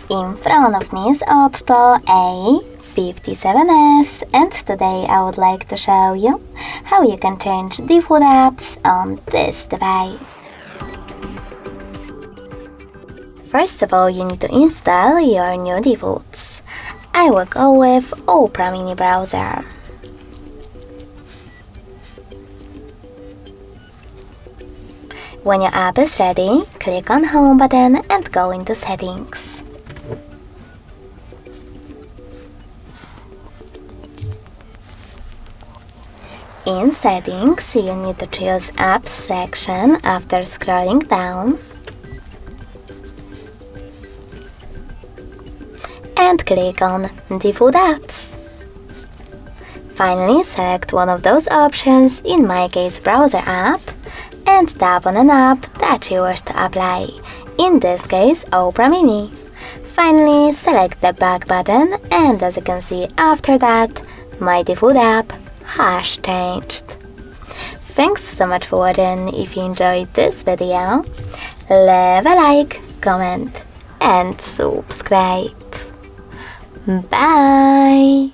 In front of me is OPPO A57s, and today I would like to show you how you can change default apps on this device. First of all, you need to install your new defaults. I will go with Opera mini browser. When your app is ready, click on Home button and go into Settings. In Settings, you need to choose Apps section after scrolling down and click on Default Apps. Finally, select one of those options, in my case Browser app, and tap on an app that you wish to apply, in this case Opera Mini. Finally, select the Back button, and as you can see after that, my default app has changed. Thanks so much for watching. If you enjoyed this video, leave a like, comment and subscribe. Bye!